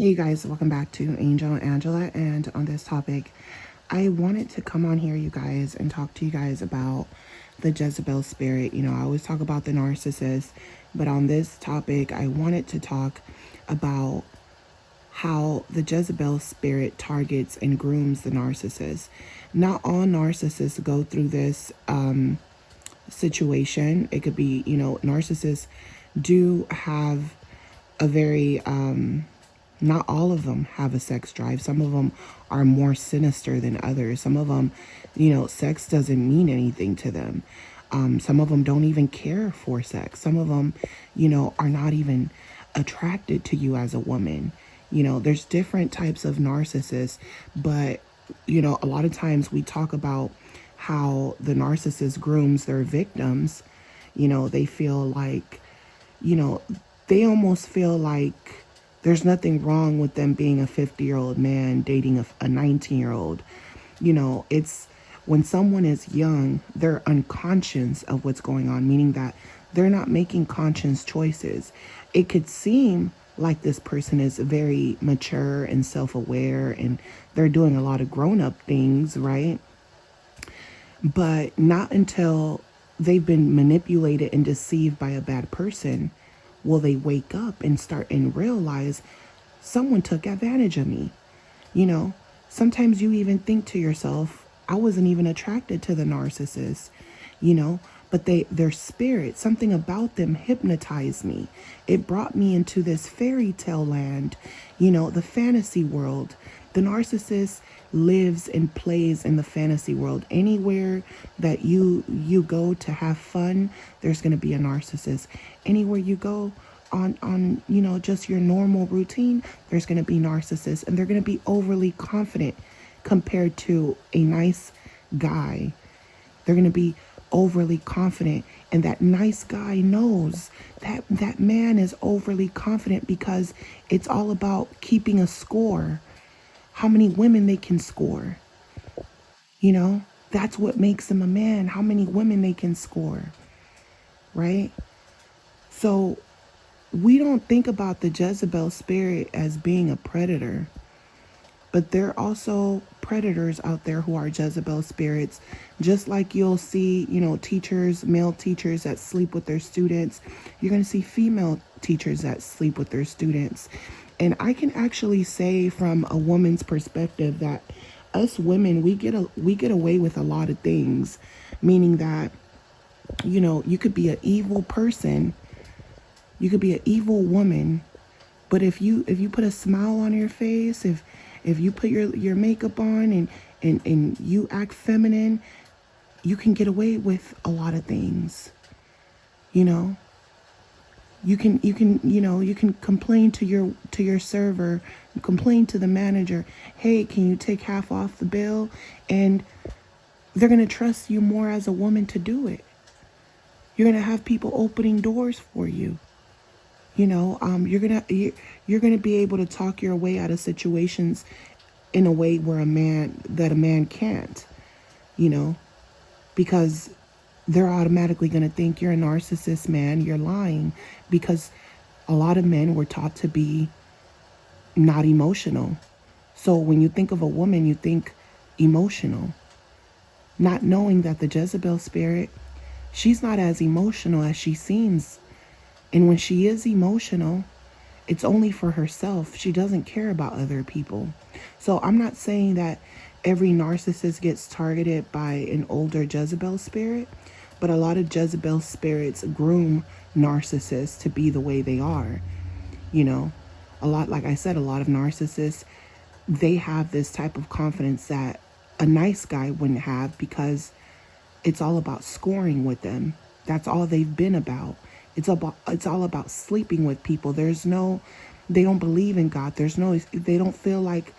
Hey you guys, welcome back to Angel and Angela. And on this topic, I wanted to come on here, you guys, and talk to you guys about the Jezebel spirit. You know, I always talk about the narcissist, but on this topic, I wanted to talk about how the Jezebel spirit targets and grooms the narcissist. Not all narcissists go through this situation. It could be, narcissists do have a very not all of them have a sex drive. Some of them are more sinister than others. Some of them, sex doesn't mean anything to them. Some of them don't even care for sex. Some of them, are not even attracted to you as a woman. There's different types of narcissists, but, a lot of times we talk about how the narcissist grooms their victims. They feel like, they almost feel like there's nothing wrong with them being a 50-year-old man dating a 19-year-old. It's when someone is young, they're unconscious of what's going on, meaning that they're not making conscious choices. It could seem like this person is very mature and self-aware and they're doing a lot of grown-up things, right? But not until they've been manipulated and deceived by a bad person will they wake up and start and realize someone took advantage of me. Sometimes you even think to yourself, I wasn't even attracted to the narcissist, but their spirit, something about them hypnotized me. It brought me into this fairy tale land, the fantasy world. The narcissist lives and plays in the fantasy world. Anywhere that you go to have fun, there's going to be a narcissist. Anywhere you go on just your normal routine, there's going to be narcissists, and they're going to be overly confident compared to a nice guy. They're going to be overly confident, and that nice guy knows that that man is overly confident because it's all about keeping a score. How many women they can score. That's what makes them a man. How many women they can score. Right? So we don't think about the Jezebel spirit as being a predator. But there are also predators out there who are Jezebel spirits. Just like you'll see, teachers, male teachers that sleep with their students. You're going to see female teachers that sleep with their students. And I can actually say from a woman's perspective that us women, we get away with a lot of things, meaning that, you could be an evil person, you could be an evil woman, but if you put a smile on your face, if you put your makeup on and you act feminine, you can get away with a lot of things, You can complain to your server, complain to the manager, hey, can you take half off the bill? And they're going to trust you more as a woman to do it. You're going to have people opening doors for you. You're going to be able to talk your way out of situations in a way where a man can't, because they're automatically going to think you're a narcissist, man. You're lying, because a lot of men were taught to be not emotional. So when you think of a woman, you think emotional, not knowing that the Jezebel spirit, she's not as emotional as she seems. And when she is emotional, it's only for herself. She doesn't care about other people. So I'm not saying that every narcissist gets targeted by an older Jezebel spirit, but a lot of Jezebel spirits groom narcissists to be the way they are. Like I said, a lot of narcissists, they have this type of confidence that a nice guy wouldn't have, because it's all about scoring with them. That's all they've been about. It's all about sleeping with people. They don't believe in God. They don't feel like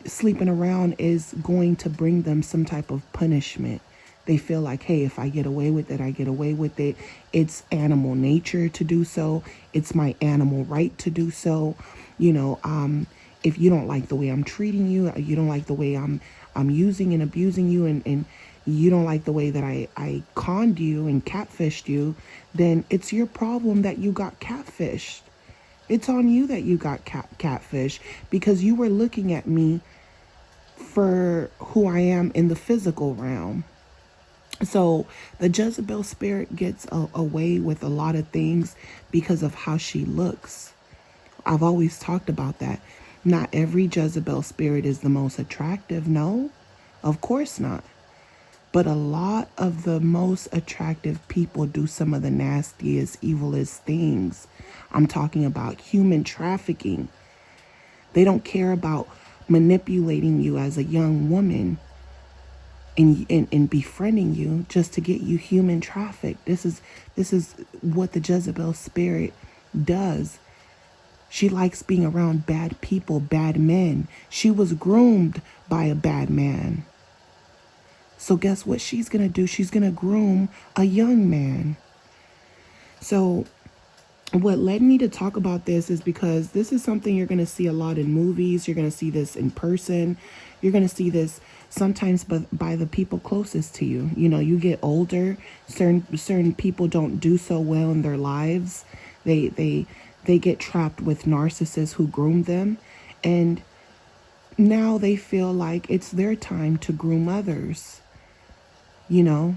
sleeping around is going to bring them some type of punishment. They feel like, hey, if I get away with it, I get away with it. It's animal nature to do so. It's my animal right to do so. If you don't like the way I'm treating you, you don't like the way I'm using and abusing you, and you don't like the way that I conned you and catfished you, then it's your problem that you got catfished. It's on you that you got catfish, because you were looking at me for who I am in the physical realm. So the Jezebel spirit gets away with a lot of things because of how she looks. I've always talked about that. Not every Jezebel spirit is the most attractive. No, of course not. But a lot of the most attractive people do some of the nastiest, evilest things. I'm talking about human trafficking. They don't care about manipulating you as a young woman and befriending you just to get you human trafficked. This is what the Jezebel spirit does. She likes being around bad people, bad men. She was groomed by a bad man. So guess what she's going to do? She's going to groom a young man. So what led me to talk about this is because this is something you're going to see a lot in movies. You're going to see this in person. You're going to see this sometimes by the people closest to you. You know, you get older, certain people don't do so well in their lives. They get trapped with narcissists who groom them, and now they feel like it's their time to groom others. You know,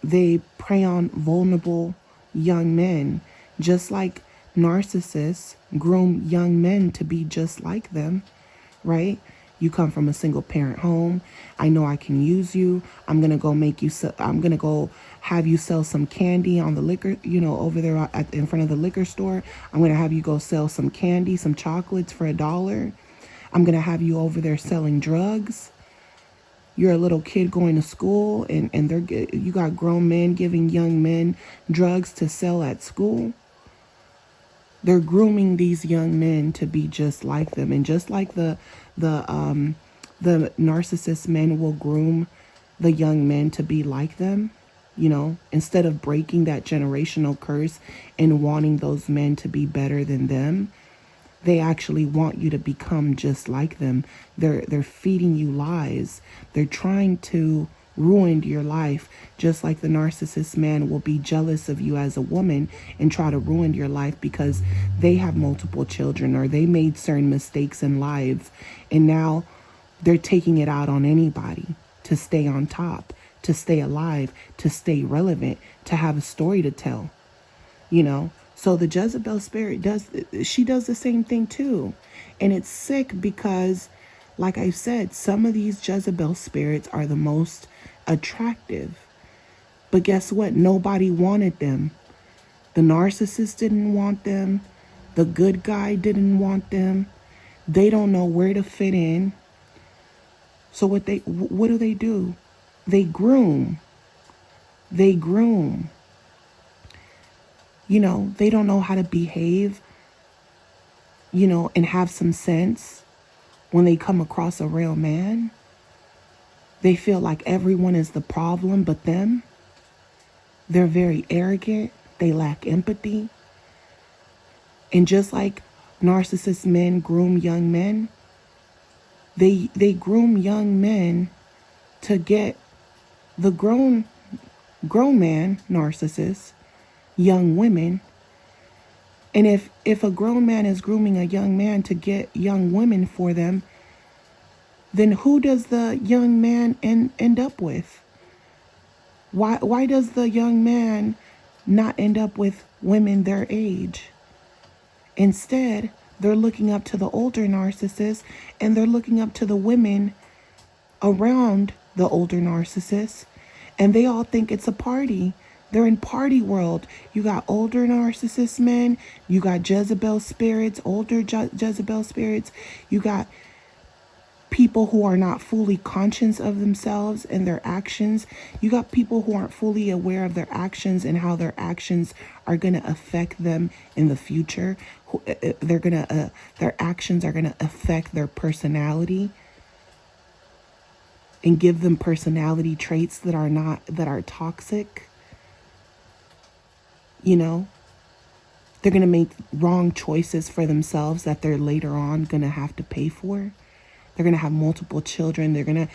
they prey on vulnerable young men, just like narcissists groom young men to be just like them, right? You come from a single parent home. I know I can use you. I'm going to go I'm going to go have you sell some candy on the liquor, you know, over there in front of the liquor store. I'm going to have you go sell some candy, some chocolates for $1. I'm going to have you over there selling drugs. You're a little kid going to school, and you got grown men giving young men drugs to sell at school. They're grooming these young men to be just like them, and just like the narcissist men will groom the young men to be like them. You know, instead of breaking that generational curse and wanting those men to be better than them, they actually want you to become just like them. They're feeding you lies. They're trying to ruin your life, just like the narcissist man will be jealous of you as a woman and try to ruin your life because they have multiple children or they made certain mistakes in life, and now they're taking it out on anybody to stay on top, to stay alive, to stay relevant, to have a story to tell, you know. So the Jezebel spirit does the same thing too. And it's sick because, like I said, some of these Jezebel spirits are the most attractive. But guess what? Nobody wanted them. The narcissist didn't want them. The good guy didn't want them. They don't know where to fit in. So what do? They groom. They groom. You know, they don't know how to behave, you know, and have some sense when they come across a real man. They feel like everyone is the problem but them. They're very arrogant. They lack empathy. And just like narcissist men groom young men, they groom young men to get the grown man narcissist young women. And if a grown man is grooming a young man to get young women for them, then who does the young man end up with? Why does the young man not end up with women their age? Instead, they're looking up to the older narcissists, and they're looking up to the women around the older narcissists, and they all think it's a party. They're in party world. You got older narcissist men. You got Jezebel spirits, older Jezebel spirits. You got people who are not fully conscious of themselves and their actions. You got people who aren't fully aware of their actions and how their actions are going to affect them in the future. Their actions are going to affect their personality and give them personality traits that are toxic. You know, they're going to make wrong choices for themselves that they're later on going to have to pay for. They're going to have multiple children. They're going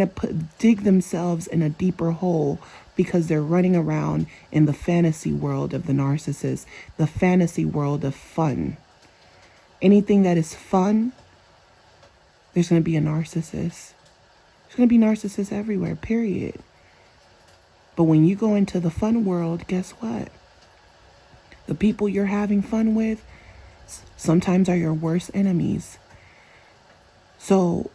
to dig themselves in a deeper hole because they're running around in the fantasy world of the narcissist, the fantasy world of fun. Anything that is fun, there's going to be a narcissist. There's going to be narcissists everywhere, period. But when you go into the fun world, guess what? The people you're having fun with sometimes are your worst enemies. So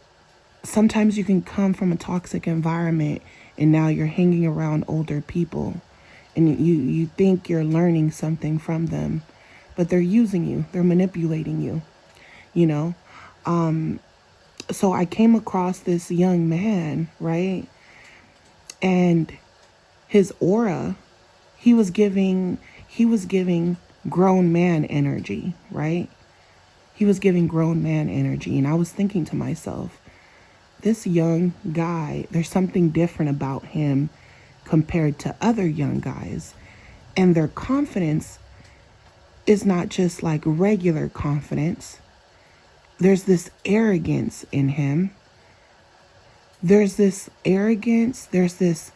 sometimes you can come from a toxic environment and now you're hanging around older people and you think you're learning something from them, but they're using you, they're manipulating you, you know? So I came across this young man, right? And his aura, he was giving grown man energy, right? He was giving grown man energy. And I was thinking to myself, this young guy, there's something different about him compared to other young guys. And their confidence is not just like regular confidence. There's this arrogance in him. There's this arrogance. There's this,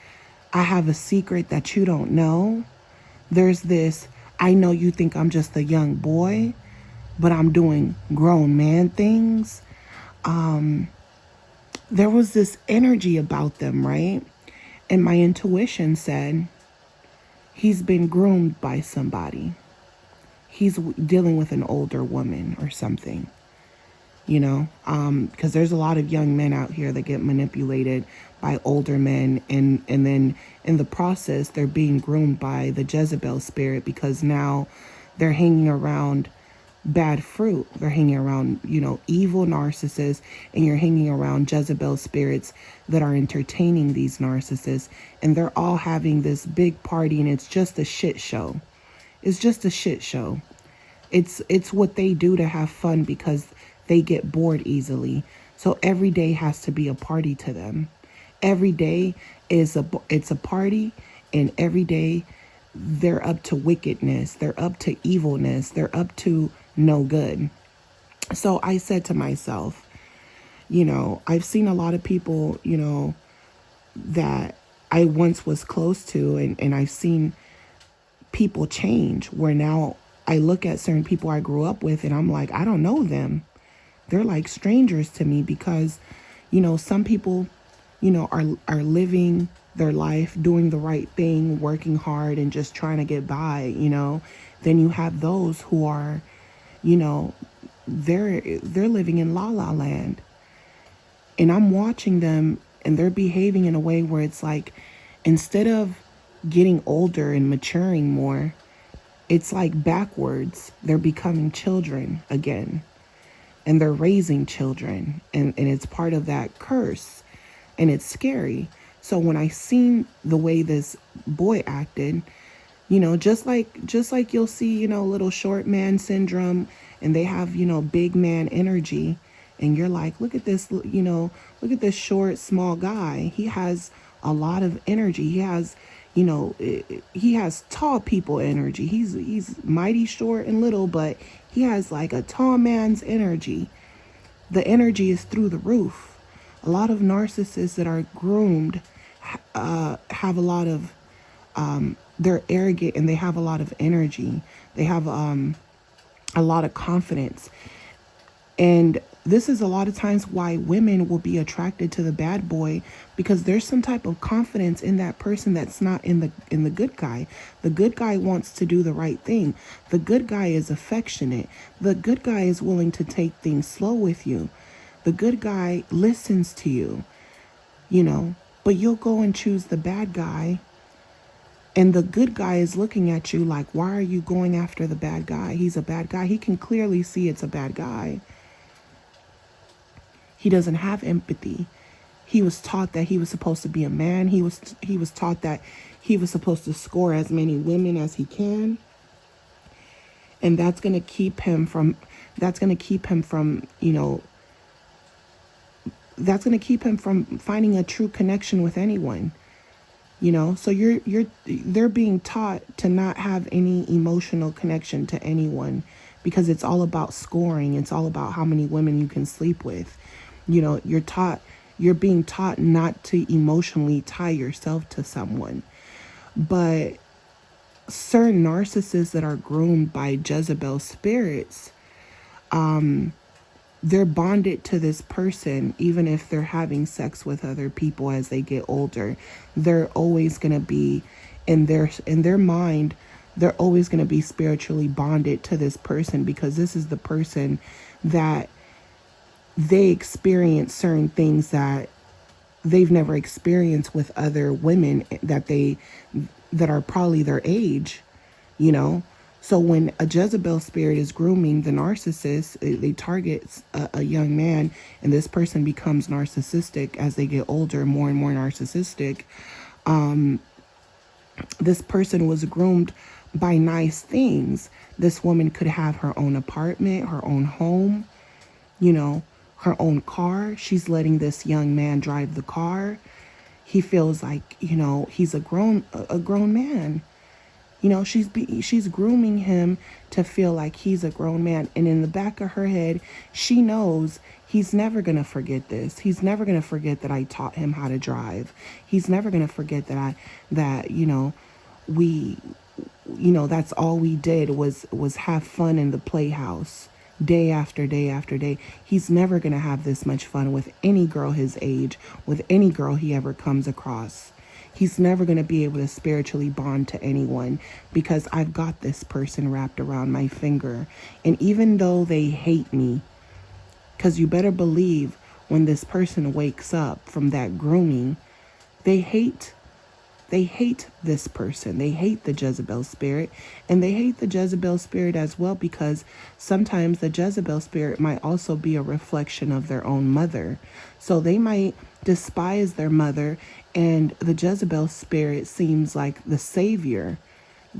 I have a secret that you don't know. There's this, I know you think I'm just a young boy, but I'm doing grown man things. There was this energy about them, right? And my intuition said, he's been groomed by somebody. He's dealing with an older woman or something, you know? Because there's a lot of young men out here that get manipulated by older men. And then in the process, they're being groomed by the Jezebel spirit because now they're hanging around bad fruit. They're hanging around, you know, evil narcissists, and you're hanging around Jezebel spirits that are entertaining these narcissists, and they're all having this big party, and it's just a shit show. It's just a shit show. It's what they do to have fun because they get bored easily. So every day has to be a party to them. Every day it's a party, and every day they're up to wickedness. They're up to evilness. They're up to no good. So I said to myself, you know, I've seen a lot of people, you know, that I once was close to, and I've seen people change where now I look at certain people I grew up with and I'm like, I don't know them. They're like strangers to me because, you know, some people, you know, are living their life, doing the right thing, working hard and just trying to get by, you know. Then you have those who are, you know, they're living in la la land. And I'm watching them and they're behaving in a way where it's like, instead of getting older and maturing more, it's like backwards. They're becoming children again. And they're raising children. And it's part of that curse. And it's scary. So when I seen the way this boy acted, you know, just like you'll see, you know, little short man syndrome, and they have, you know, big man energy. And you're like, look at this, you know, look at this short, small guy. He has a lot of energy. He has, you know, he has tall people energy. He's mighty short and little, but he has like a tall man's energy. The energy is through the roof. A lot of narcissists that are groomed have a lot of, they're arrogant and they have a lot of energy. They have a lot of confidence. And this is a lot of times why women will be attracted to the bad boy, because there's some type of confidence in that person that's not in the good guy. The good guy wants to do the right thing. The good guy is affectionate. The good guy is willing to take things slow with you. The good guy listens to you, you know, but you'll go and choose the bad guy. And the good guy is looking at you like, why are you going after the bad guy? He's a bad guy. He can clearly see it's a bad guy. He doesn't have empathy. He was taught that he was supposed to be a man. He was taught that he was supposed to score as many women as he can. And that's going to keep him from, you know, that's going to keep him from finding a true connection with anyone. You know, so they're being taught to not have any emotional connection to anyone, because it's all about scoring. It's all about how many women you can sleep with. You're being taught not to emotionally tie yourself to someone. But certain narcissists that are groomed by Jezebel spirits, they're bonded to this person even if they're having sex with other people as they get older. They're always going to be in their mind, they're always going to be spiritually bonded to this person, because this is the person that they experience certain things that they've never experienced with other women that are probably their age, you know. So when a Jezebel spirit is grooming the narcissist, they target a young man, and this person becomes narcissistic as they get older, more and more narcissistic. This person was groomed by nice things. This woman could have her own apartment, her own home, her own car. She's letting this young man drive the car. He feels like, he's a grown man. She's grooming him to feel like he's a grown man. And in the back of her head, she knows he's never going to forget this. He's never going to forget that I taught him how to drive. He's never going to forget that's all we did was have fun in the playhouse day after day after day. He's never going to have this much fun with any girl his age, with any girl he ever comes across. He's never going to be able to spiritually bond to anyone because I've got this person wrapped around my finger. And even though they hate me, because you better believe when this person wakes up from that grooming, they hate this person. They hate the Jezebel spirit, and they hate the Jezebel spirit as well, because sometimes the Jezebel spirit might also be a reflection of their own mother. So they might despise their mother, and the Jezebel spirit seems like the savior,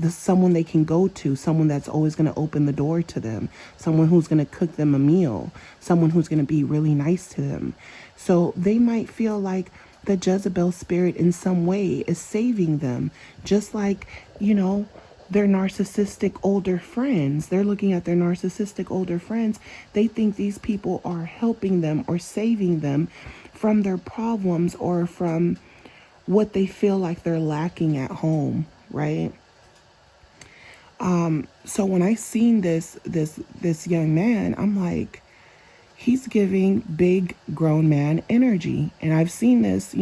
someone they can go to, someone that's always going to open the door to them, someone who's going to cook them a meal, someone who's going to be really nice to them. So they might feel like the Jezebel spirit in some way is saving them, just like, their narcissistic older friends. They're looking at their narcissistic older friends. They think these people are helping them or saving them from their problems or from what they feel like they're lacking at home, right? So when I seen this young man, I'm like, he's giving big grown man energy. And I've seen this,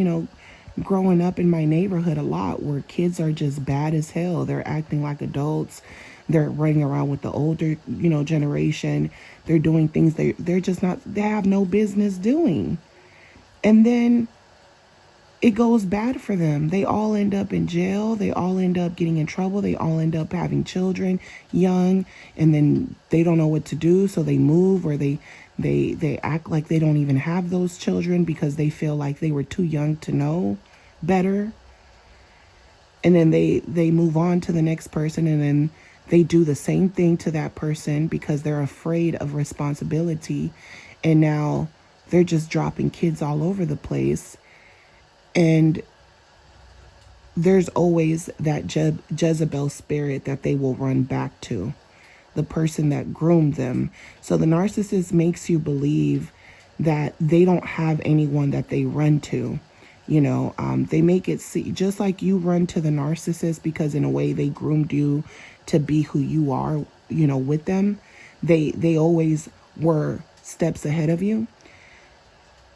growing up in my neighborhood a lot, where kids are just bad as hell. They're acting like adults. They're running around with the older, generation. They're doing things they're just not, they have no business doing. And then it goes bad for them. They all end up in jail. They all end up getting in trouble. They all end up having children young, and then they don't know what to do. So they move, or they act like they don't even have those children because they feel like they were too young to know better. And then they move on to the next person, and then they do the same thing to that person because they're afraid of responsibility. And now they're just dropping kids all over the place. And there's always that Jezebel spirit that they will run back to, the person that groomed them. So the narcissist makes you believe that they don't have anyone that they run to. They make it see, just like you run to the narcissist because in a way they groomed you to be who you are, with them. They always were steps ahead of you.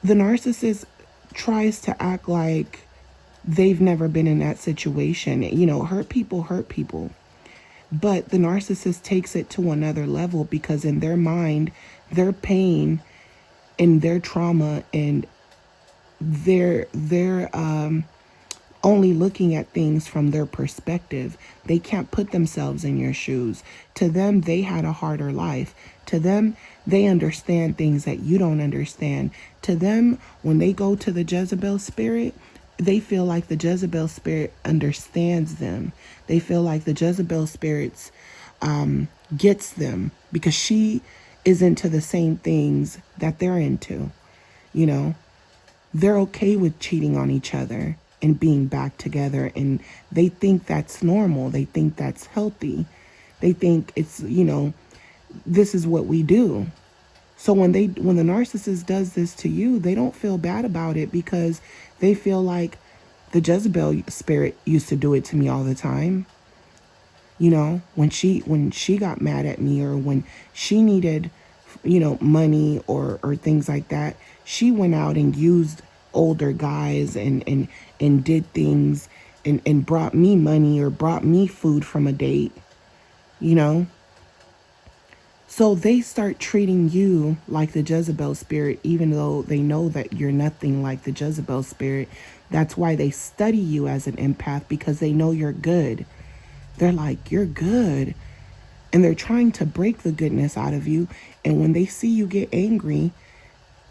The narcissist tries to act like they've never been in that situation. Hurt people. But the narcissist takes it to another level because in their mind, their pain and their trauma, and they're only looking at things from their perspective. They can't put themselves in your shoes. To them, they had a harder life. To them, they understand things that you don't understand. To them, when they go to the Jezebel spirit, they feel like the Jezebel spirit understands them. They feel like the Jezebel spirit gets them because she is into the same things that they're into. They're okay with cheating on each other and being back together, and they think that's normal. They think that's healthy. They think it's, this is what we do. So when the narcissist does this to you, they don't feel bad about it because they feel like the Jezebel spirit used to do it to me all the time. When she got mad at me, or when she needed, money or things like that, she went out and used older guys and did things and brought me money or brought me food from a date, you know. So they start treating you like the Jezebel spirit, even though they know that you're nothing like the Jezebel spirit. That's why they study you as an empath, because they know you're good. They're like, you're good. And they're trying to break the goodness out of you. And when they see you get angry,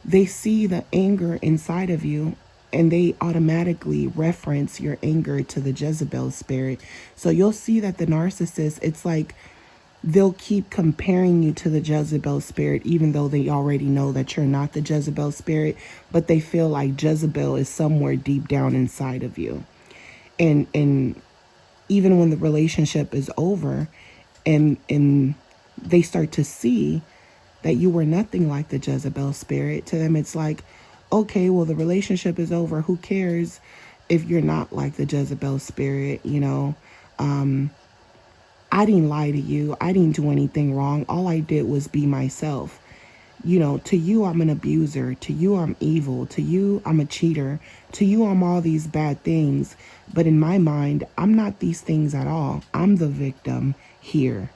they see the anger inside of you, and they automatically reference your anger to the Jezebel spirit. So you'll see that the narcissist, it's like they'll keep comparing you to the Jezebel spirit, even though they already know that you're not the Jezebel spirit, but they feel like Jezebel is somewhere deep down inside of you. And even when the relationship is over, and they start to see that you were nothing like the Jezebel spirit, to them it's like, okay, well, the relationship is over. Who cares if you're not like the Jezebel spirit, I didn't lie to you. I didn't do anything wrong. All I did was be myself. To you, I'm an abuser. To you, I'm evil. To you, I'm a cheater. To you, I'm all these bad things. But in my mind, I'm not these things at all. I'm the victim here.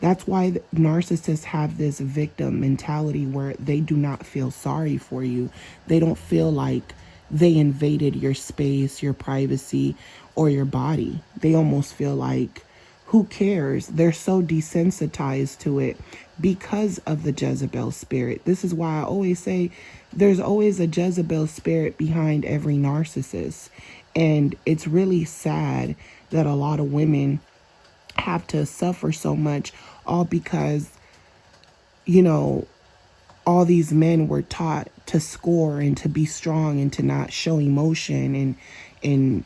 That's why the narcissists have this victim mentality where they do not feel sorry for you. They don't feel like they invaded your space, your privacy, or your body. They almost feel like, who cares? They're so desensitized to it because of the Jezebel spirit. This is why I always say there's always a Jezebel spirit behind every narcissist. And it's really sad that a lot of women have to suffer so much, all because, all these men were taught to score and to be strong and to not show emotion. And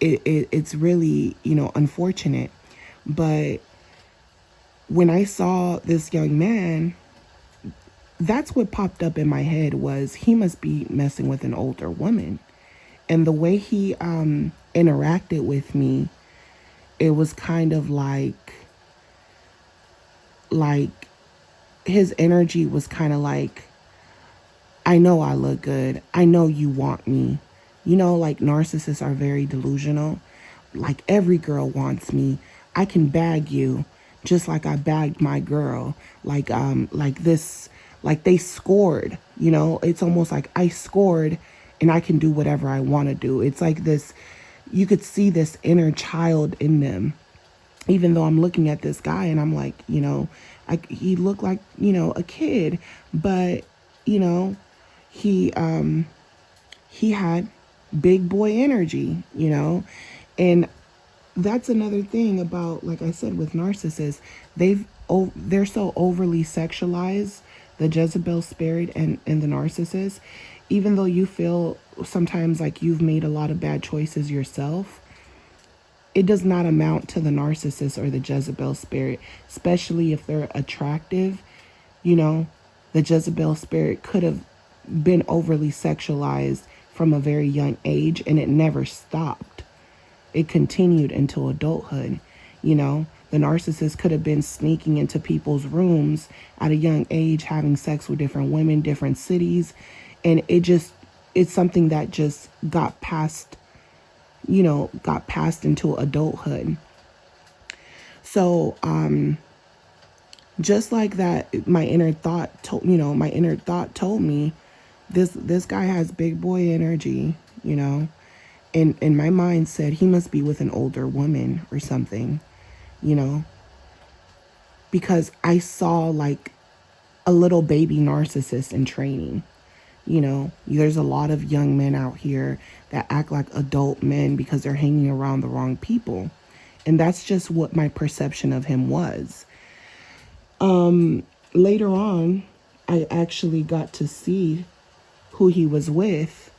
it's really, unfortunate. But when I saw this young man, that's what popped up in my head, was he must be messing with an older woman. And the way he interacted with me, it was kind of like his energy was kind of like, I know I look good. I know you want me. Like narcissists are very delusional. Like, every girl wants me. I can bag you just like I bagged my girl. Like this, like they scored, it's almost like I scored and I can do whatever I want to do. It's like this, you could see this inner child in them. Even though I'm looking at this guy and I'm like, he looked like, a kid, but, he had big boy energy, and that's another thing about, like I said, with narcissists, they're so overly sexualized, the Jezebel spirit and the narcissist, even though you feel sometimes like you've made a lot of bad choices yourself, it does not amount to the narcissist or the Jezebel spirit, especially if they're attractive. The Jezebel spirit could have been overly sexualized from a very young age, and it never stopped. It continued until adulthood. The narcissist could have been sneaking into people's rooms at a young age, having sex with different women, different cities. And it's something that just got passed into adulthood. So, just like that, my inner thought told me this guy has big boy energy, and my mind said he must be with an older woman or something, because I saw like a little baby narcissist in training. There's a lot of young men out here that act like adult men because they're hanging around the wrong people. And that's just what my perception of him was. Later on, I actually got to see who he was with,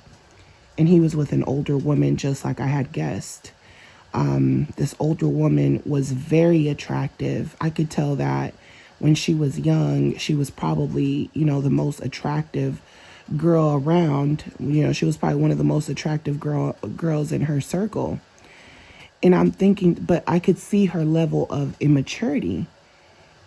and he was with an older woman, just like I had guessed. This older woman was very attractive. I could tell that when she was young, she was probably, the most attractive girl around. She was probably one of the most attractive girls in her circle. And I'm thinking, but I could see her level of immaturity.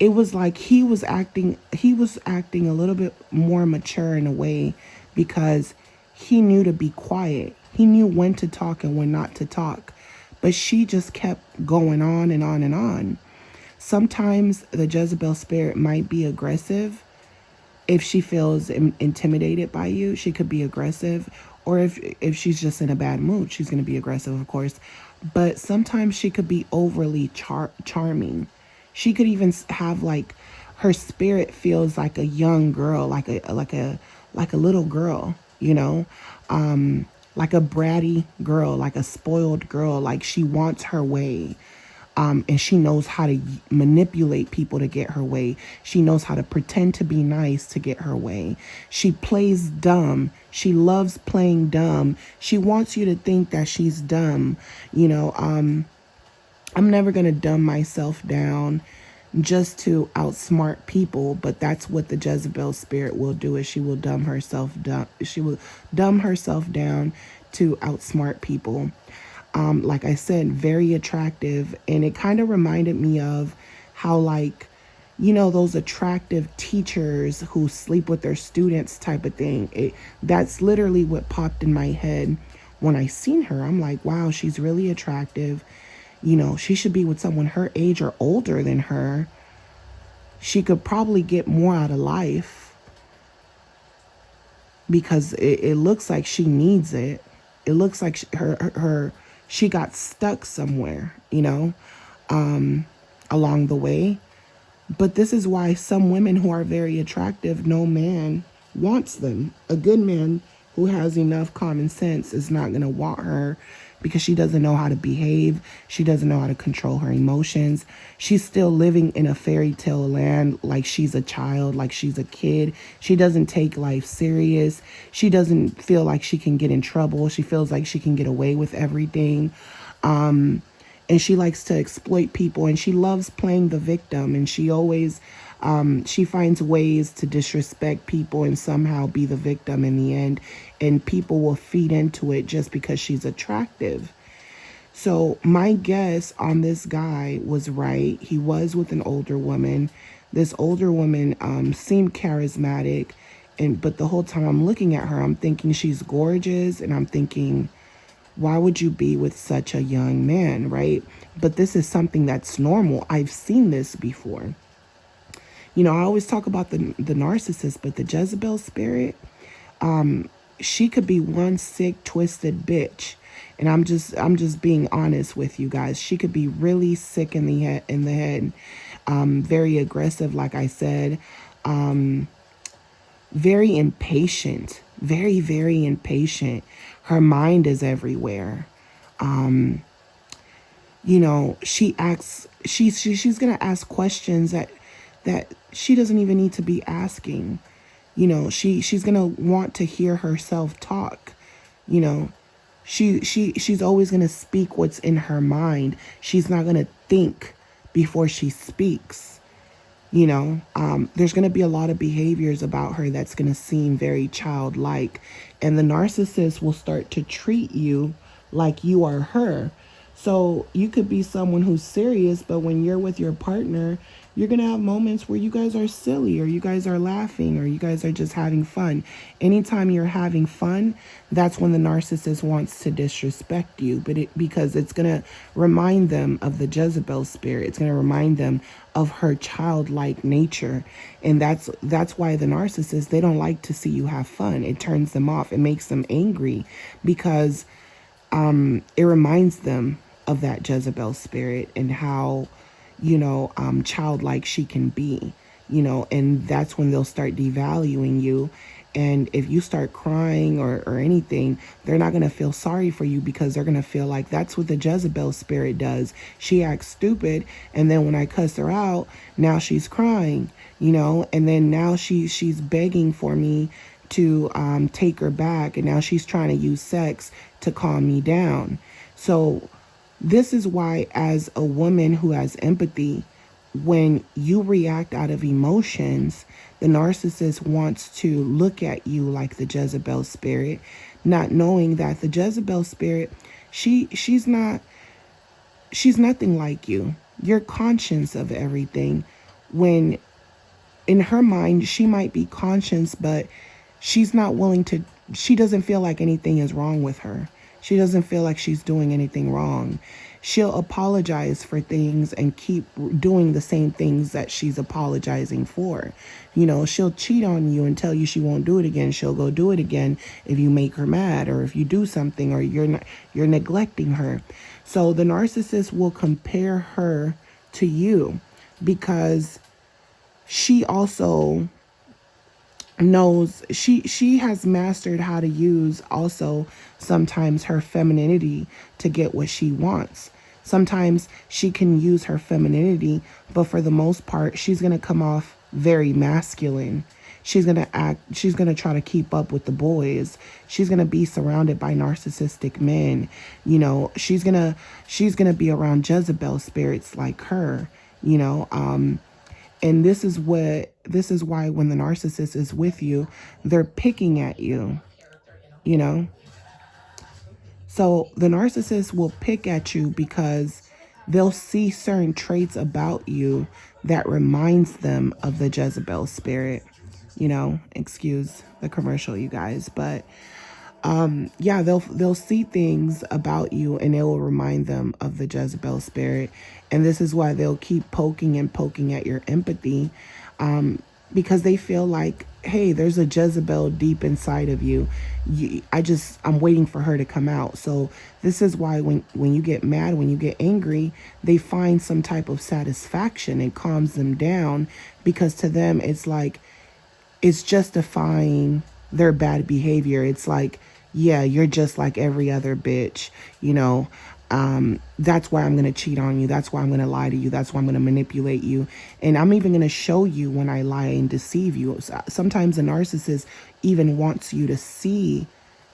It was like he was acting a little bit more mature in a way, because he knew to be quiet. He knew when to talk and when not to talk. But she just kept going on and on and on. Sometimes the Jezebel spirit might be aggressive. If she feels intimidated by you, she could be aggressive. Or if she's just in a bad mood, she's going to be aggressive, of course. But sometimes she could be overly charming. She could even have, like, her spirit feels like a young girl, like a little girl, like a bratty girl, like a spoiled girl, like she wants her way. And she knows how to manipulate people to get her way. She knows how to pretend to be nice to get her way. She plays dumb. She loves playing dumb. She wants you to think that she's dumb. I'm never going to dumb myself down just to outsmart people, but that's what the Jezebel spirit will do, is she will dumb herself down. She will dumb herself down to outsmart people. Like I said, very attractive. And it kind of reminded me of how, like, those attractive teachers who sleep with their students type of thing. That's literally what popped in my head when I seen her. I'm like, wow, she's really attractive. She should be with someone her age or older than her. She could probably get more out of life, because it looks like she needs it. It looks like she got stuck somewhere, along the way. But this is why some women who are very attractive, no man wants them. A good man who has enough common sense is not going to want her, because she doesn't know how to behave. She doesn't know how to control her emotions. She's still living in a fairy tale land, like she's a child, like she's a kid. She doesn't take life serious. She doesn't feel like she can get in trouble. She feels like she can get away with everything. And she likes to exploit people, and she loves playing the victim. And she always, she finds ways to disrespect people and somehow be the victim in the end. And people will feed into it just because she's attractive. So my guess on this guy was right. He was with an older woman. This older woman seemed charismatic. But the whole time I'm looking at her, I'm thinking she's gorgeous. And I'm thinking, why would you be with such a young man, right? But this is something that's normal. I've seen this before. I always talk about the narcissist, but the Jezebel spirit, she could be one sick, twisted bitch. And I'm just being honest with you guys. She could be really sick in the head, very aggressive, like I said, very impatient, very, very impatient. Her mind is everywhere. She's going to ask questions that she doesn't even need to be asking. She's going to want to hear herself talk. She's always going to speak what's in her mind. She's not going to think before she speaks. There's going to be a lot of behaviors about her that's going to seem very childlike. And the narcissist will start to treat you like you are her. So you could be someone who's serious, but when you're with your partner, you're going to have moments where you guys are silly, or you guys are laughing, or you guys are just having fun. Anytime you're having fun, that's when the narcissist wants to disrespect you, because it's going to remind them of the Jezebel spirit. It's going to remind them of her childlike nature. And that's why the narcissist, they don't like to see you have fun. It turns them off. It makes them angry, because it reminds them of that Jezebel spirit and how childlike she can be, and that's when they'll start devaluing you. And if you start crying or anything, they're not going to feel sorry for you, because they're going to feel like that's what the Jezebel spirit does. She acts stupid, and then when I cuss her out, now she's crying, and then now she's begging for me to take her back, and now she's trying to use sex to calm me down. So this is why, as a woman who has empathy, when you react out of emotions, the narcissist wants to look at you like the Jezebel spirit, not knowing that the Jezebel spirit, she's nothing like you. You're conscious of everything. When in her mind, she might be conscious, but she's not willing to, she doesn't feel like anything is wrong with her. She doesn't feel like she's doing anything wrong. She'll apologize for things and keep doing the same things that she's apologizing for. You know, she'll cheat on you and tell you she won't do it again. She'll go do it again if you make her mad, or if you do something, or you're neglecting her. So the narcissist will compare her to you, because she also knows, she has mastered how to use also sometimes her femininity to get what she wants. Sometimes she can use her femininity, but for the most part, she's going to come off very masculine. She's going to try to keep up with the boys. She's going to be surrounded by narcissistic men. You know, she's going to be around Jezebel spirits like her, you know. And this is why when the narcissist is with you, they're picking at you, you know. So the narcissist will pick at you because they'll see certain traits about you that reminds them of the Jezebel spirit. You know, excuse the commercial, you guys, but yeah, they'll see things about you and it will remind them of the Jezebel spirit. And this is why they'll keep poking and poking at your empathy, because they feel like, hey, there's a Jezebel deep inside of you. I'm waiting for her to come out. So this is why when you get mad, when you get angry, they find some type of satisfaction. It calms them down, because to them, it's like, it's justifying their bad behavior. It's like, yeah, you're just like every other bitch, you know. That's why I'm going to cheat on you. That's why I'm going to lie to you. That's why I'm going to manipulate you. And I'm even going to show you when I lie and deceive you. Sometimes a narcissist even wants you to see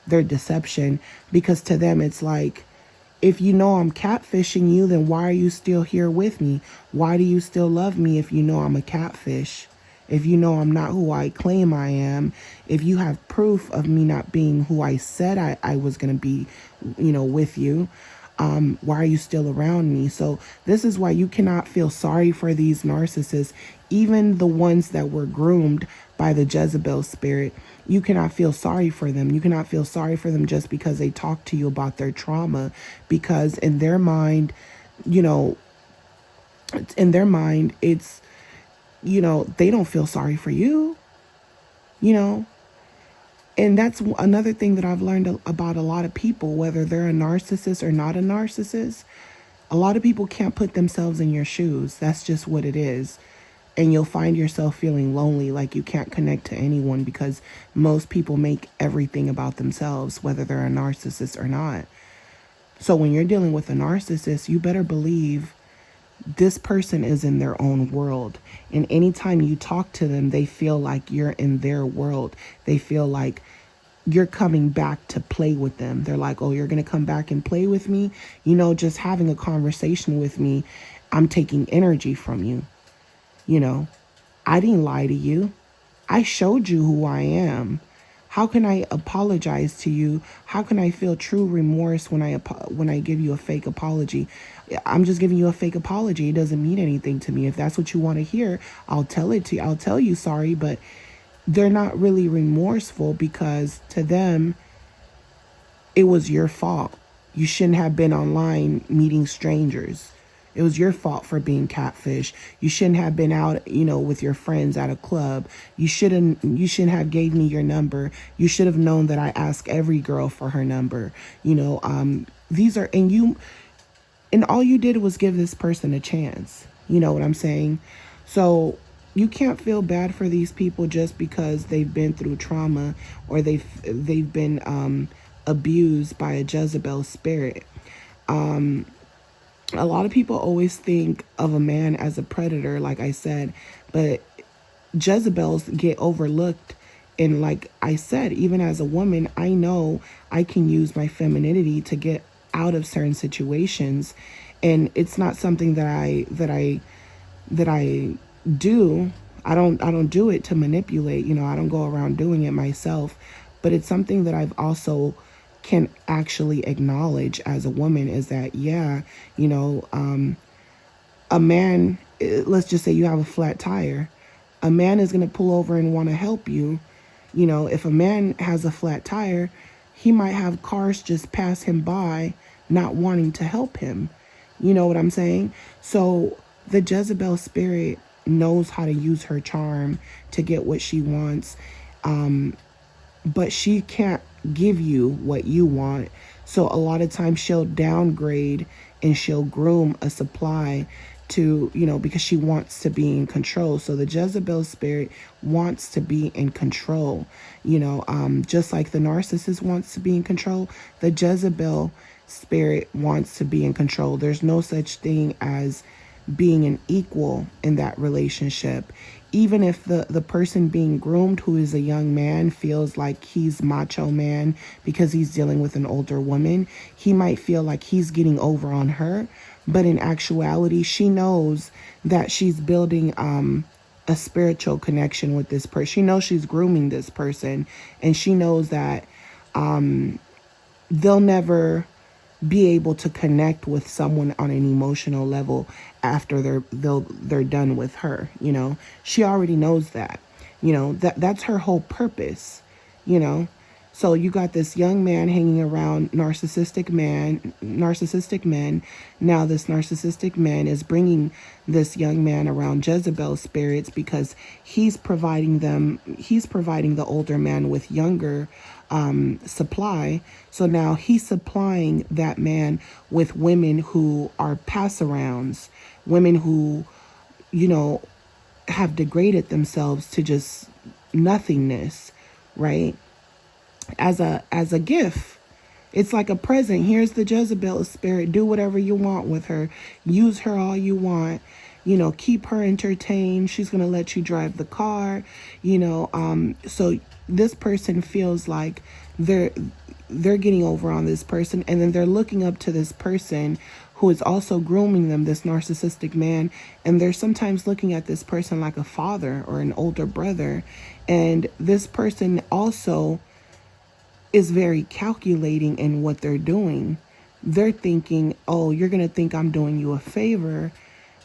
their deception, because to them, it's like, if you know I'm catfishing you, then why are you still here with me? Why do you still love me if you know I'm a catfish? If you know I'm not who I claim I am, if you have proof of me not being who I said I was going to be, you know, with you, why are you still around me? So this is why you cannot feel sorry for these narcissists, even the ones that were groomed by the Jezebel spirit. You cannot feel sorry for them. You cannot feel sorry for them just because they talk to you about their trauma, because in their mind, you know, it's, you know, they don't feel sorry for you, you know. And that's another thing that I've learned about a lot of people, whether they're a narcissist or not a narcissist. A lot of people can't put themselves in your shoes. That's just what it is. And you'll find yourself feeling lonely, like you can't connect to anyone, because most people make everything about themselves, whether they're a narcissist or not. So when you're dealing with a narcissist, you better believe this person is in their own world. And anytime you talk to them, they feel like you're in their world. They feel like you're coming back to play with them. They're like, oh, you're going to come back and play with me? You know, just having a conversation with me, I'm taking energy from you. You know, I didn't lie to you. I showed you who I am. How can I apologize to you? How can I feel true remorse when I give you a fake apology? I'm just giving you a fake apology. It doesn't mean anything to me. If that's what you want to hear, I'll tell it to you. I'll tell you sorry, but they're not really remorseful, because to them, it was your fault. You shouldn't have been online meeting strangers. It was your fault for being catfish. You shouldn't have been out, you know, with your friends at a club. You shouldn't have gave me your number. You should have known that I ask every girl for her number. You know, and all you did was give this person a chance. You know what I'm saying? So you can't feel bad for these people just because they've been through trauma, or they've been abused by a Jezebel spirit. A lot of people always think of a man as a predator, like I said, but Jezebels get overlooked. And like I said, even as a woman, I know I can use my femininity to get out of certain situations. And it's not something that I that I do, I don't do it to manipulate, I don't go around doing it myself, but it's something that I've also can actually acknowledge as a woman is that, yeah, you know, a man, let's just say you have a flat tire, a man is going to pull over and want to help you. If a man has a flat tire, he might have cars just pass him by, not wanting to help him. You know what I'm saying? So the Jezebel spirit knows how to use her charm to get what she wants, but she can't give you what you want. So a lot of times she'll downgrade and she'll groom a supply to, because she wants to be in control. So the Jezebel spirit wants to be in control, just like the narcissist wants to be in control, the Jezebel spirit wants to be in control. There's no such thing as being an equal in that relationship. Even if the person being groomed, who is a young man, feels like he's macho man because he's dealing with an older woman, he might feel like he's getting over on her. But in actuality, she knows that she's building a spiritual connection with this person. She knows she's grooming this person, and she knows that they'll never be able to connect with someone on an emotional level after they're done with her. She already knows that. That's her whole purpose. you know so you got this young man hanging around narcissistic men. Now this narcissistic man is bringing this young man around Jezebel spirits because he's providing the older man with younger supply. So now he's supplying that man with women who are pass-arounds, women who, have degraded themselves to just nothingness, right? As a gift. It's like a present. Here's the Jezebel spirit. Do whatever you want with her. Use her all you want. Keep her entertained. She's going to let you drive the car. So this person feels like they're getting over on this person, and then they're looking up to this person who is also grooming them, this narcissistic man, and they're sometimes looking at this person like a father or an older brother. And this person also is very calculating in what they're doing. They're thinking, oh, you're going to think I'm doing you a favor.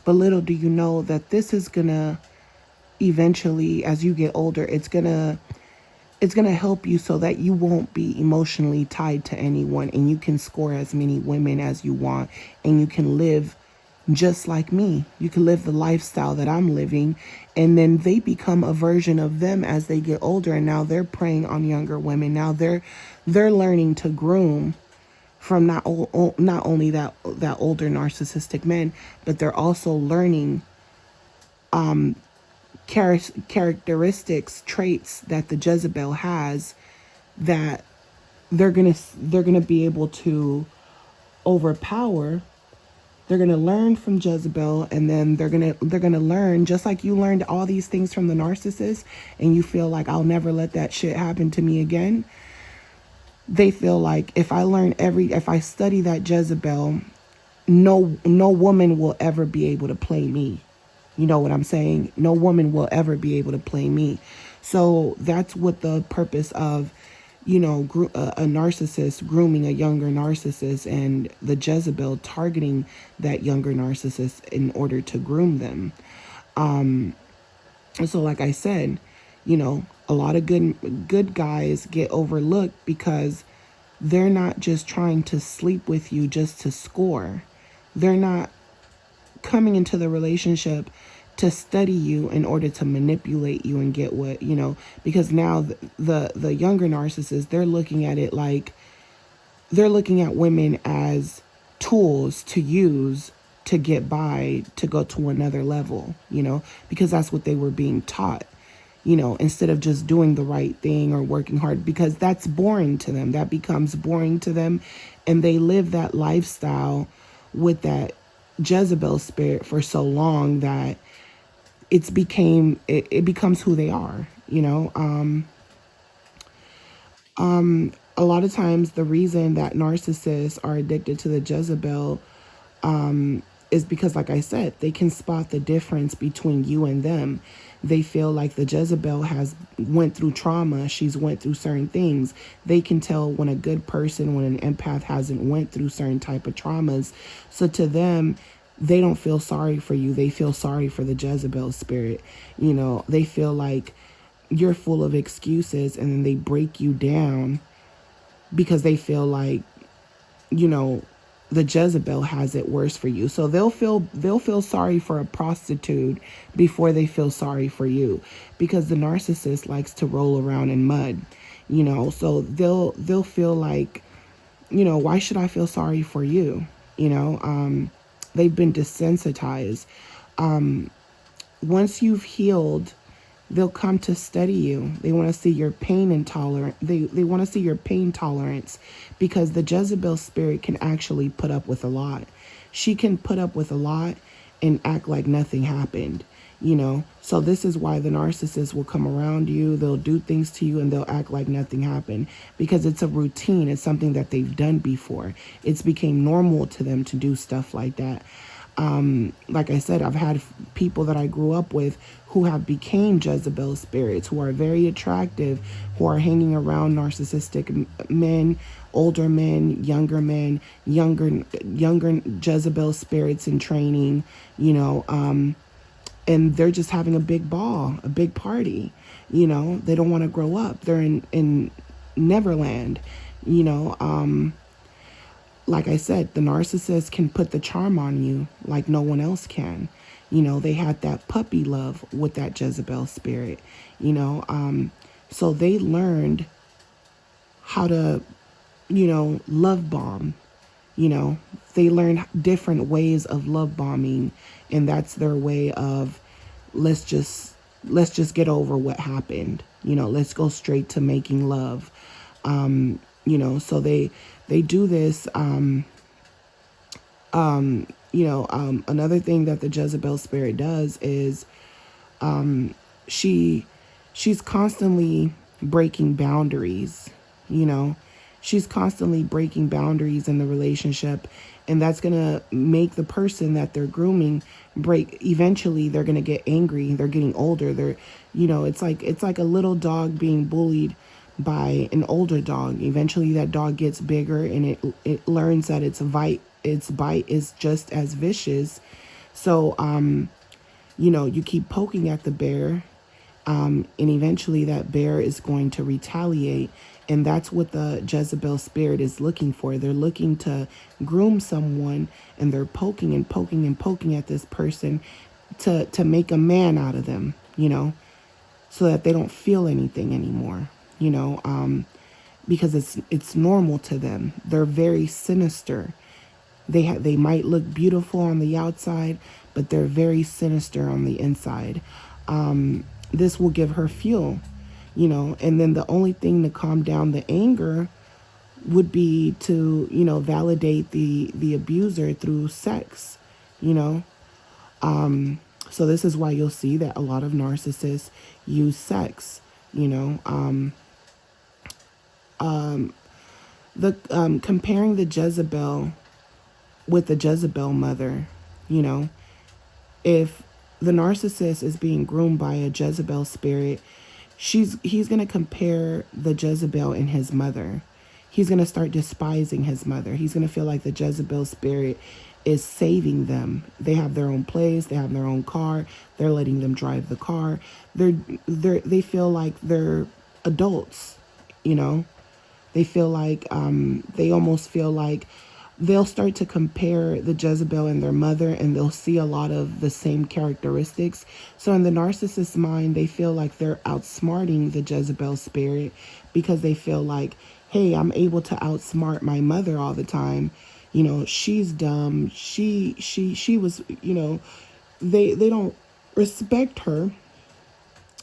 But little do you know that this is going to eventually, as you get older, it's going to help you so that you won't be emotionally tied to anyone, and you can score as many women as you want, and you can live just like me. You can live the lifestyle that I'm living, and then they become a version of them as they get older, and now they're preying on younger women. Now they're learning to groom from not only that older narcissistic men, but they're also learning characteristics, traits that the Jezebel has, that they're gonna be able to overpower. They're gonna learn from Jezebel, and then they're gonna learn, just like you learned all these things from the narcissist, and you feel like I'll never let that shit happen to me again. They feel like if I study that Jezebel, no woman will ever be able to play me. You know what I'm saying? No woman will ever be able to play me. So that's what the purpose of, a narcissist grooming a younger narcissist, and the Jezebel targeting that younger narcissist in order to groom them. So like I said, a lot of good guys get overlooked because they're not just trying to sleep with you just to score. They're not coming into the relationship to study you in order to manipulate you and get what, because now the younger narcissists, they're looking at it like they're looking at women as tools to use to get by, to go to another level, because that's what they were being taught, instead of just doing the right thing or working hard, because that's boring to them. That becomes boring to them, and they live that lifestyle with that Jezebel spirit for so long that it becomes who they are. A lot of times the reason that narcissists are addicted to the Jezebel is because, like I said, they can spot the difference between you and them. They feel like the Jezebel has went through trauma. She's went through certain things. They can tell when a good person, when an empath hasn't went through certain type of traumas. So to them, they don't feel sorry for you. They feel sorry for the Jezebel spirit. You know, they feel like you're full of excuses, and then they break you down because they feel like, you know, the Jezebel has it worse for you. So they'll feel sorry for a prostitute before they feel sorry for you, because the narcissist likes to roll around in mud, you know. So they'll feel like, you know, why should I feel sorry for you? You know, they've been desensitized. Once you've healed, they'll come to study you. They want to see your pain intolerant. They want to see your pain tolerance, because the Jezebel spirit can actually put up with a lot. She can put up with a lot and act like nothing happened, you know. So this is why the narcissist will come around you. They'll do things to you and they'll act like nothing happened, because it's a routine. It's something that they've done before. It's became normal to them to do stuff like that. Like I said, I've had people that I grew up with who have became Jezebel spirits, who are very attractive, who are hanging around narcissistic men, older men, younger Jezebel spirits in training, you know, and they're just having a big ball, a big party, you know. They don't want to grow up. They're in Neverland, you know. Like I said, the narcissist can put the charm on you like no one else can. You know, they had that puppy love with that Jezebel spirit, you know. So they learned how to, you know, love bomb, you know. They learned different ways of love bombing, and that's their way of, let's just get over what happened. You know, let's go straight to making love. You know, so they do this. You know, another thing that the Jezebel spirit does is, she's constantly breaking boundaries, you know. She's constantly breaking boundaries in the relationship, and that's going to make the person that they're grooming break. Eventually, they're going to get angry. They're getting older. They're, you know, it's like a little dog being bullied by an older dog. Eventually that dog gets bigger, and it learns that its bite is just as vicious. So you know, you keep poking at the bear, and eventually that bear is going to retaliate. And that's what the Jezebel spirit is looking for. They're looking to groom someone, and they're poking and poking and poking at this person to make a man out of them, you know, so that they don't feel anything anymore, you know, because it's normal to them. They're very sinister. They might look beautiful on the outside, but they're very sinister on the inside. This will give her fuel, you know, and then the only thing to calm down the anger would be to, you know, validate the abuser through sex, you know. So this is why you'll see that a lot of narcissists use sex, you know. Comparing the Jezebel with the Jezebel mother, you know, if the narcissist is being groomed by a Jezebel spirit, he's going to compare the Jezebel and his mother. He's going to start despising his mother. He's going to feel like the Jezebel spirit is saving them. They have their own place. They have their own car. They're letting them drive the car. They feel like they're adults, you know. They feel like, they almost feel like they'll start to compare the Jezebel and their mother, and they'll see a lot of the same characteristics. So in the narcissist's mind, they feel like they're outsmarting the Jezebel spirit, because they feel like, hey, I'm able to outsmart my mother all the time. You know, she's dumb. She was, you know, they don't respect her,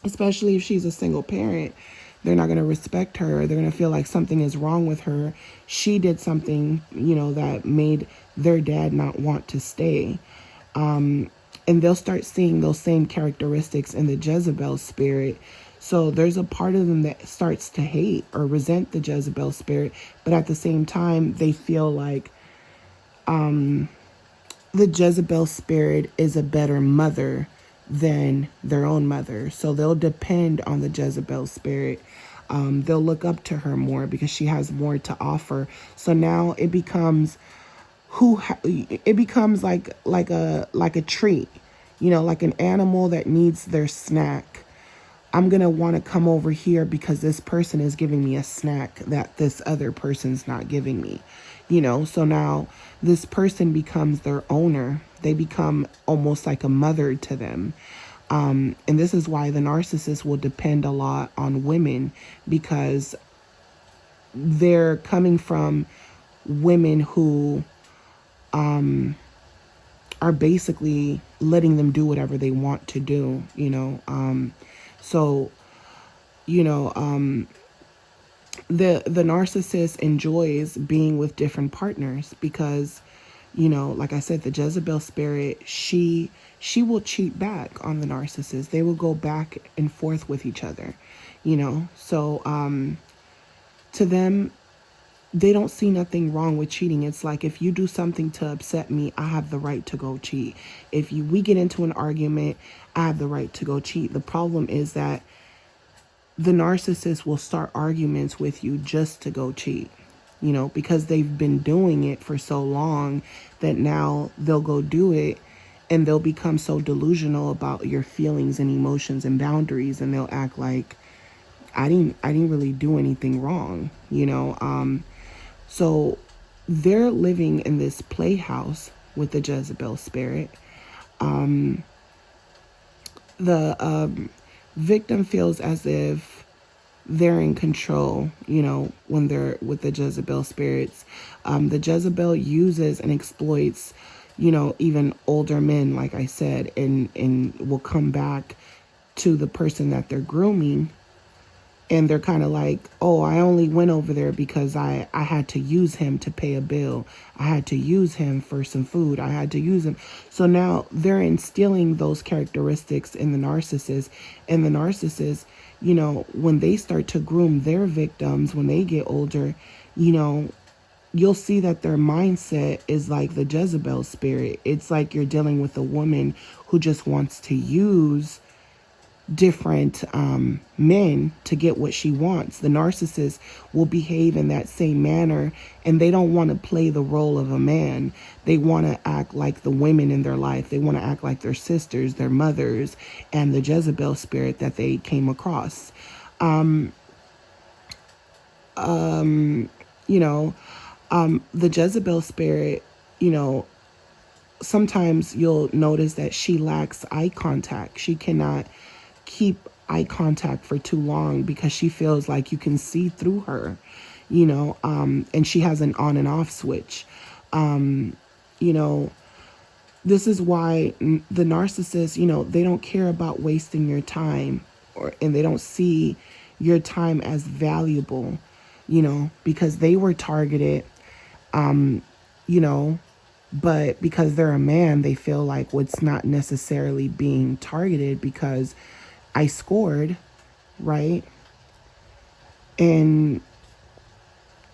especially if she's a single parent. They're not going to respect her. They're going to feel like something is wrong with her. She did something, you know, that made their dad not want to stay. And they'll start seeing those same characteristics in the Jezebel spirit. So there's a part of them that starts to hate or resent the Jezebel spirit. But at the same time, they feel like the Jezebel spirit is a better mother than their own mother. So they'll depend on the Jezebel spirit. They'll look up to her more because she has more to offer. So now it becomes it becomes like a treat, like an animal that needs their snack. I'm going to want to come over here because this person is giving me a snack that this other person's not giving me. So now this person becomes their owner. They become almost like a mother to them. And this is why the narcissist will depend a lot on women, because they're coming from women who are basically letting them do whatever they want to do, so, the narcissist enjoys being with different partners because, like I said, the Jezebel spirit, she will cheat back on the narcissist. They will go back and forth with each other, So, to them, they don't see nothing wrong with cheating. It's like, if you do something to upset me, I have the right to go cheat. If we get into an argument, I have the right to go cheat. The problem is that the narcissist will start arguments with you just to go cheat, because they've been doing it for so long that now they'll go do it, and they'll become so delusional about your feelings and emotions and boundaries, and they'll act like I didn't really do anything wrong, So they're living in this playhouse with the Jezebel spirit. The victim feels as if they're in control, when they're with the Jezebel spirits. The Jezebel uses and exploits, even older men, like I said, and will come back to the person that they're grooming. And they're kind of like, oh, I only went over there because I had to use him to pay a bill. I had to use him for some food. I had to use him. So now they're instilling those characteristics in the narcissist. And the narcissist, when they start to groom their victims, when they get older, you'll see that their mindset is like the Jezebel spirit. It's like you're dealing with a woman who just wants to use different men to get what she wants. The narcissist will behave in that same manner, and they don't want to play the role of a man. They want to act like the women in their life. They want to act like their sisters, their mothers, and the Jezebel spirit that they came across. The Jezebel spirit, sometimes you'll notice that she lacks eye contact. She cannot keep eye contact for too long because she feels like you can see through her, and she has an on and off switch. This is why the narcissist, they don't care about wasting your time, and they don't see your time as valuable, because they were targeted, but because they're a man, they feel like what's not necessarily being targeted because I scored, right? And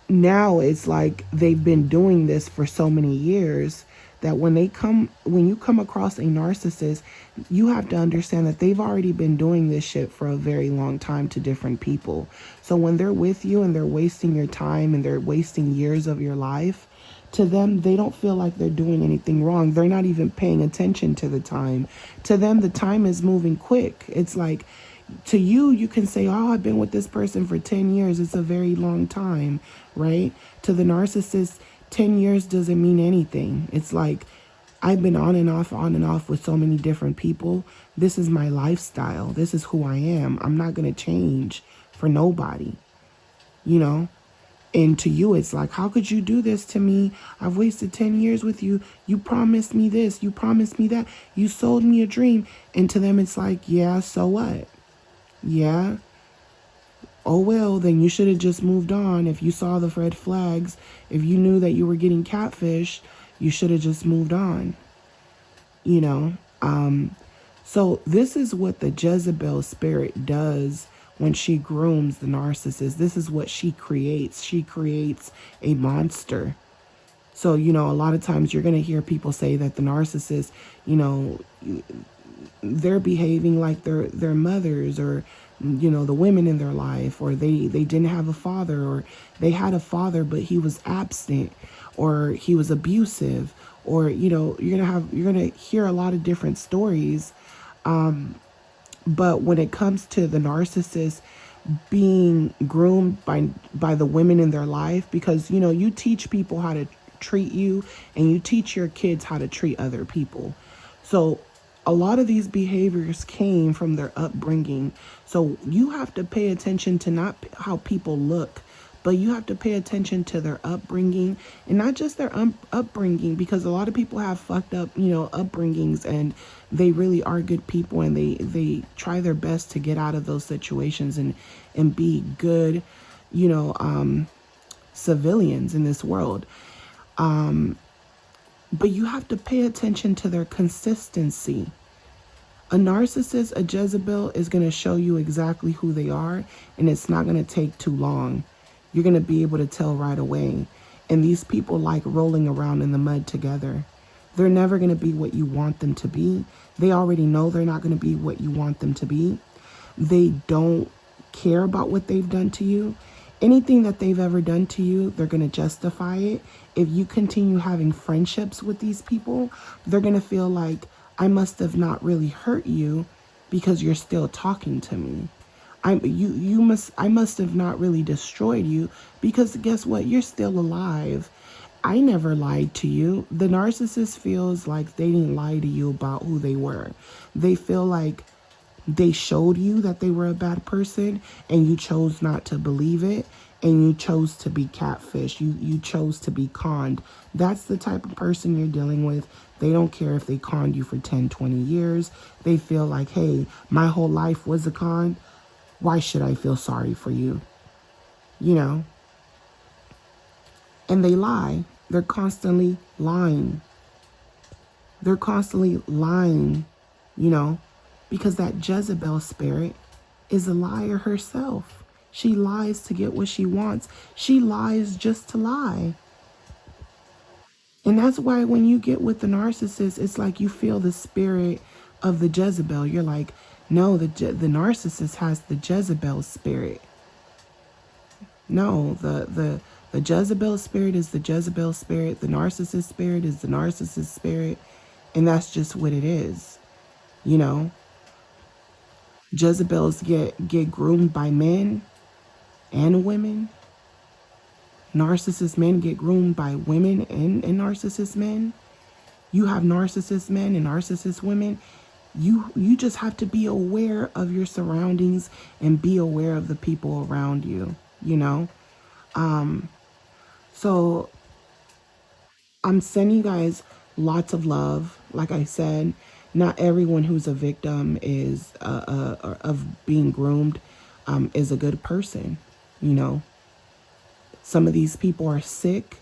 now it's like they've been doing this for so many years that when you come across a narcissist, you have to understand that they've already been doing this shit for a very long time to different people. So when they're with you and they're wasting your time and they're wasting years of your life, to them, they don't feel like they're doing anything wrong. They're not even paying attention to the time. To them, the time is moving quick. It's like, to you, you can say, oh, I've been with this person for 10 years. It's a very long time, right? To the narcissist, 10 years doesn't mean anything. It's like, I've been on and off with so many different people. This is my lifestyle. This is who I am. I'm not going to change for nobody, And to you, it's like, how could you do this to me? I've wasted 10 years with you. You promised me this. You promised me that. You sold me a dream. And to them, it's like, yeah, so what? Yeah. Oh, well, then you should have just moved on. If you saw the red flags, if you knew that you were getting catfished, you should have just moved on. So this is what the Jezebel spirit does when she grooms the narcissist. This is what she creates. She creates a monster. So, you know, a lot of times you're going to hear people say that the narcissist, you know, they're behaving like their mothers, or you know, the women in their life, or they didn't have a father, or they had a father but he was absent, or he was abusive, or you know, you're gonna hear a lot of different stories. But when it comes to the narcissist being groomed by the women in their life, because you know, you teach people how to treat you, and you teach your kids how to treat other people. So a lot of these behaviors came from their upbringing. So you have to pay attention to not how people look, but you have to pay attention to their upbringing, and not just their upbringing, because a lot of people have fucked up, you know, upbringings, and they really are good people, and they try their best to get out of those situations and be good, you know, civilians in this world. But you have to pay attention to their consistency. A narcissist, a Jezebel, is going to show you exactly who they are, and it's not going to take too long. You're going to be able to tell right away. And these people like rolling around in the mud together. They're never going to be what you want them to be. They already know they're not going to be what you want them to be. They don't care about what they've done to you. Anything that they've ever done to you, they're going to justify it. If you continue having friendships with these people, they're going to feel like, I must have not really hurt you because you're still talking to me. I must have not really destroyed you because guess what? You're still alive. I never lied to you. The narcissist feels like they didn't lie to you about who they were. They feel like they showed you that they were a bad person, and you chose not to believe it, and you chose to be catfish. You chose to be conned. That's the type of person you're dealing with. They don't care if they conned you for 10, 20 years. They feel like, hey, my whole life was a con. Why should I feel sorry for you? You know? And they lie. They're constantly lying. They're constantly lying, you know, because that Jezebel spirit is a liar herself. She lies to get what she wants. She lies just to lie. And that's why when you get with the narcissist, it's like you feel the spirit of the Jezebel. You're like, no, the narcissist has the Jezebel spirit. No, the Jezebel spirit is the Jezebel spirit. The narcissist spirit is the narcissist spirit. And that's just what it is. You know, Jezebels get groomed by men and women. Narcissist men get groomed by women and narcissist men. You have narcissist men and narcissist women. You just have to be aware of your surroundings and be aware of the people around you, you know? So I'm sending you guys lots of love. Like I said, not everyone who's a victim is of being groomed is a good person, you know? Some of these people are sick,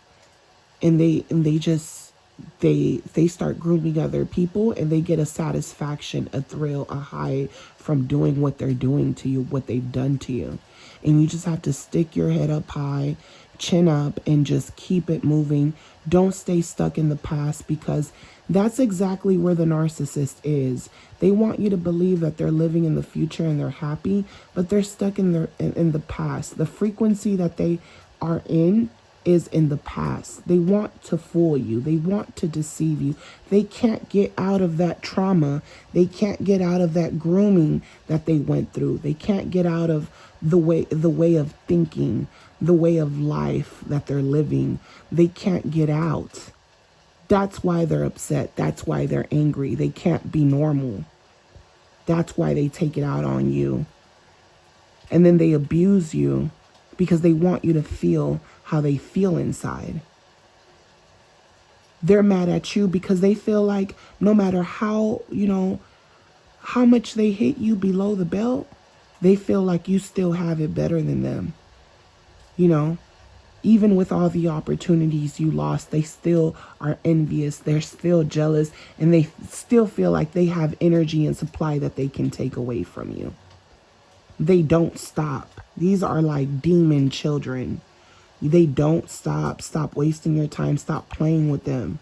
and they just they start grooming other people, and they get a satisfaction, a thrill, a high from doing what they're doing to you, what they've done to you. And you just have to stick your head up high, chin up, and just keep it moving. Don't stay stuck in the past, because that's exactly where the narcissist is. They want you to believe that they're living in the future and they're happy, but they're stuck in the past. The frequency that they are in is in the past. They want to fool you. They want to deceive you. They can't get out of that trauma. They can't get out of that grooming that they went through. They can't get out of the way of thinking, the way of life that they're living. They can't get out. That's why they're upset. That's why they're angry. They can't be normal. That's why they take it out on you. And then they abuse you because they want you to feel how they feel inside. They're mad at you because they feel like no matter how, you know, how much they hit you below the belt, they feel like you still have it better than them. You know, even with all the opportunities you lost, they still are envious. They're still jealous, and they still feel like they have energy and supply that they can take away from you. They don't stop. These are like demon children. They don't stop. Stop wasting your time. Stop playing with them.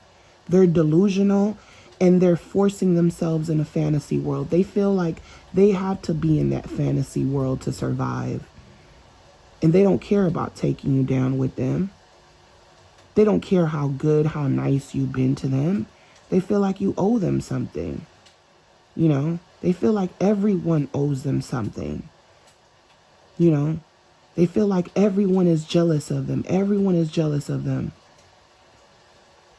They're delusional and they're forcing themselves in a fantasy world. They feel like they have to be in that fantasy world to survive. And they don't care about taking you down with them. They don't care how good, how nice you've been to them. They feel like you owe them something. You know, they feel like everyone owes them something. You know, they feel like everyone is jealous of them. Everyone is jealous of them.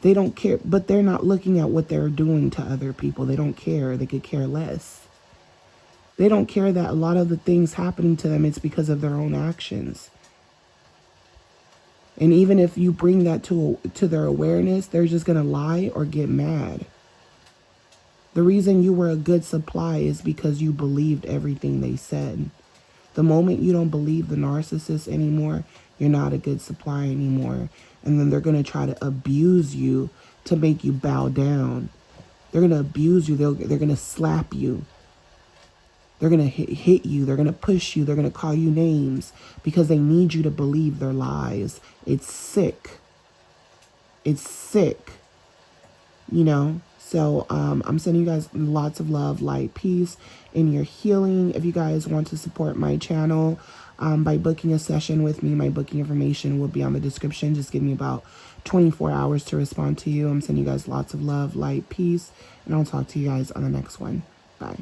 They don't care, but they're not looking at what they're doing to other people. They don't care. They could care less. They don't care that a lot of the things happening to them, it's because of their own actions. And even if you bring that to their awareness, they're just going to lie or get mad. The reason you were a good supply is because you believed everything they said. The moment you don't believe the narcissist anymore, you're not a good supply anymore. And then they're going to try to abuse you to make you bow down. They're going to abuse you. They're going to slap you. They're going to hit you. They're going to push you. They're going to call you names because they need you to believe their lies. It's sick. It's sick. You know? So I'm sending you guys lots of love, light, peace in your healing. If you guys want to support my channel by booking a session with me, my booking information will be on the description. Just give me about 24 hours to respond to you. I'm sending you guys lots of love, light, peace, and I'll talk to you guys on the next one. Bye.